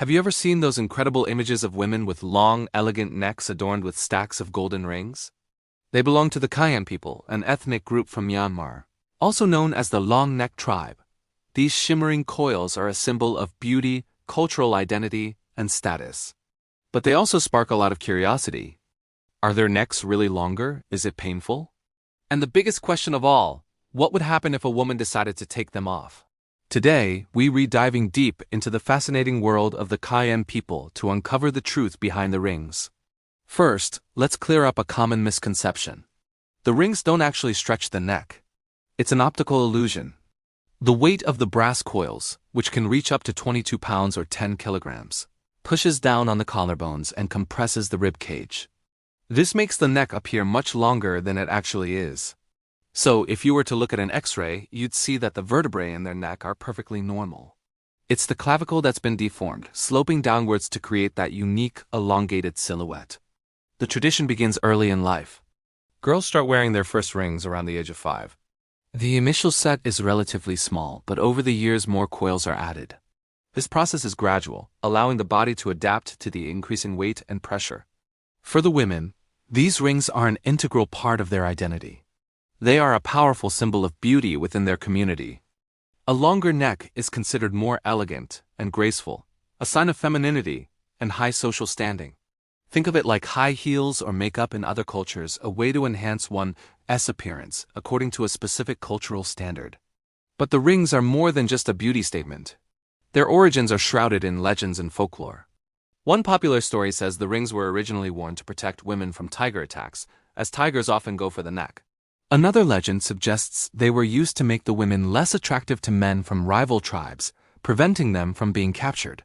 Have you ever seen those incredible images of women with long, elegant necks adorned with stacks of golden rings? They belong to the Kayan people, an ethnic group from Myanmar, also known as the long neck tribe. These shimmering coils are a symbol of beauty, cultural identity, and status. But they also spark a lot of curiosity. Are their necks really longer? Is it painful? And the biggest question of all, what would happen if a woman decided to take them off? Today, we diving deep into the fascinating world of the Kayan people to uncover the truth behind the rings. First, let's clear up a common misconception. The rings don't actually stretch the neck. It's an optical illusion. The weight of the brass coils, which can reach up to 22 pounds or 10 kilograms, pushes down on the collarbones and compresses the rib cage. This makes the neck appear much longer than it actually is. So, if you were to look at an X-ray, you'd see that the vertebrae in their neck are perfectly normal. It's the clavicle that's been deformed, sloping downwards to create that unique, elongated silhouette. The tradition begins early in life. Girls start wearing their first rings around the age of 5. The initial set is relatively small, but over the years more coils are added. This process is gradual, allowing the body to adapt to the increasing weight and pressure. For the women, these rings are an integral part of their identity. They are a powerful symbol of beauty within their community. A longer neck is considered more elegant and graceful, a sign of femininity and high social standing. Think of it like high heels or makeup in other cultures, a way to enhance one's appearance according to a specific cultural standard. But the rings are more than just a beauty statement. Their origins are shrouded in legends and folklore. One popular story says the rings were originally worn to protect women from tiger attacks, as tigers often go for the neck. Another legend suggests they were used to make the women less attractive to men from rival tribes, preventing them from being captured.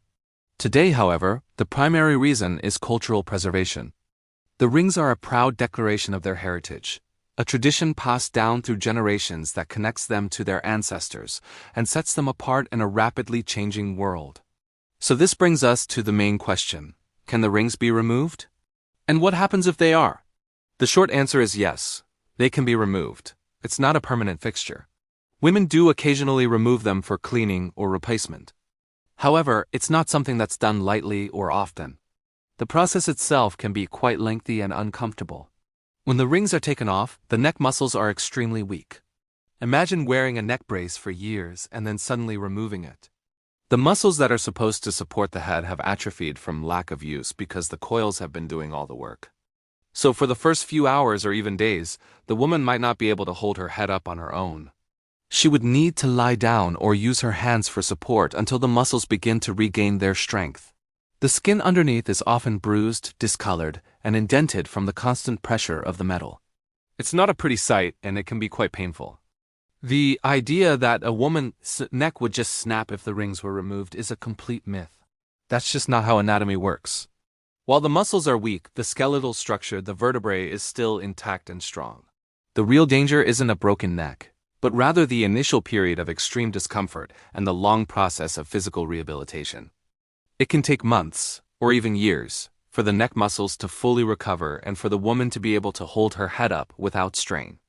Today, however, the primary reason is cultural preservation. The rings are a proud declaration of their heritage, a tradition passed down through generations that connects them to their ancestors and sets them apart in a rapidly changing world. So this brings us to the main question: can the rings be removed? And what happens if they are? The short answer is yes. They can be removed. It's not a permanent fixture. Women do occasionally remove them for cleaning or replacement. However, it's not something that's done lightly or often. The process itself can be quite lengthy and uncomfortable. When the rings are taken off, the neck muscles are extremely weak. Imagine wearing a neck brace for years and then suddenly removing it. The muscles that are supposed to support the head have atrophied from lack of use because the coils have been doing all the work. So for the first few hours or even days, the woman might not be able to hold her head up on her own. She would need to lie down or use her hands for support until the muscles begin to regain their strength. The skin underneath is often bruised, discolored, and indented from the constant pressure of the metal. It's not a pretty sight, and it can be quite painful. The idea that a woman's neck would just snap if the rings were removed is a complete myth. That's just not how anatomy works. While the muscles are weak, the skeletal structure, the vertebrae, is still intact and strong. The real danger isn't a broken neck, but rather the initial period of extreme discomfort and the long process of physical rehabilitation. It can take months, or even years, for the neck muscles to fully recover and for the woman to be able to hold her head up without strain.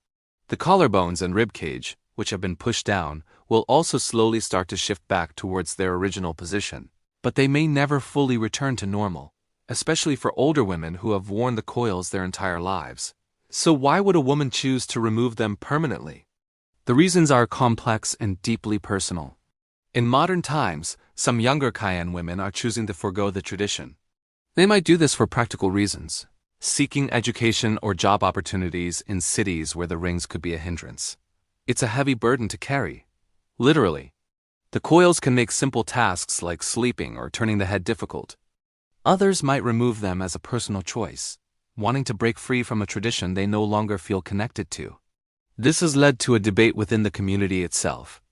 The collarbones and rib cage, which have been pushed down, will also slowly start to shift back towards their original position, but they may never fully return to normal, especially for older women who have worn the coils their entire lives. So why would a woman choose to remove them permanently? The reasons are complex and deeply personal. In modern times, some younger Kayan women are choosing to forego the tradition. They might do this for practical reasons, seeking education or job opportunities in cities where the rings could be a hindrance. It's a heavy burden to carry. Literally. The coils can make simple tasks like sleeping or turning the head difficult. Others might remove them as a personal choice, wanting to break free from a tradition they no longer feel connected to. This has led to a debate within the community itself.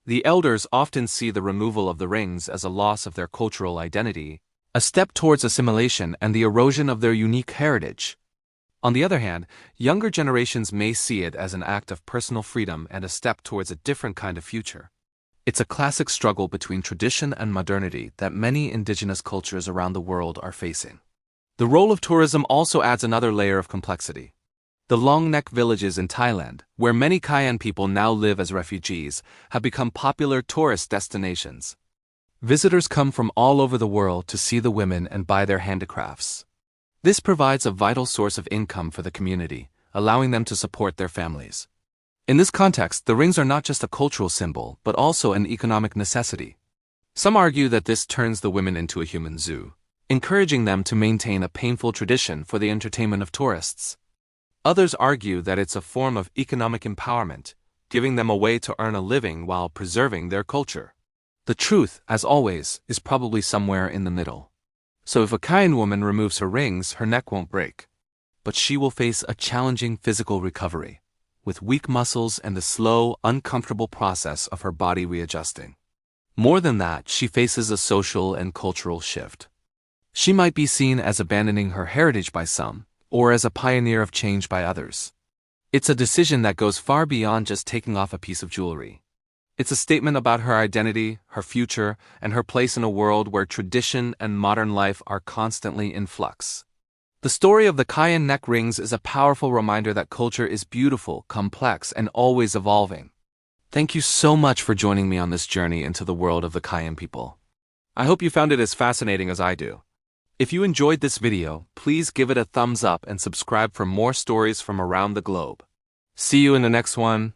The elders often see the removal of the rings as a loss of their cultural identity, a step towards assimilation and the erosion of their unique heritage. On the other hand, younger generations may see it as an act of personal freedom and a step towards a different kind of future. It's a classic struggle between tradition and modernity that many indigenous cultures around the world are facing. The role of tourism also adds another layer of complexity. The long neck villages in Thailand, where many Kayan people now live as refugees, have become popular tourist destinations. Visitors come from all over the world to see the women and buy their handicrafts. This provides a vital source of income for the community, allowing them to support their families. In this context, the rings are not just a cultural symbol, but also an economic necessity. Some argue that this turns the women into a human zoo, encouraging them to maintain a painful tradition for the entertainment of tourists. Others argue that it's a form of economic empowerment, giving them a way to earn a living while preserving their culture. The truth, as always, is probably somewhere in the middle. So if a Kayan woman removes her rings, her neck won't break. But she will face a challenging physical recovery, with weak muscles and the slow, uncomfortable process of her body readjusting. More than that, she faces a social and cultural shift. She might be seen as abandoning her heritage by some, or as a pioneer of change by others. It's a decision that goes far beyond just taking off a piece of jewelry. It's a statement about her identity, her future, and her place in a world where tradition and modern life are constantly in flux. The story of the Kayan neck rings is a powerful reminder that culture is beautiful, complex, and always evolving. Thank you so much for joining me on this journey into the world of the Kayan people. I hope you found it as fascinating as I do. If you enjoyed this video, please give it a thumbs up and subscribe for more stories from around the globe. See you in the next one.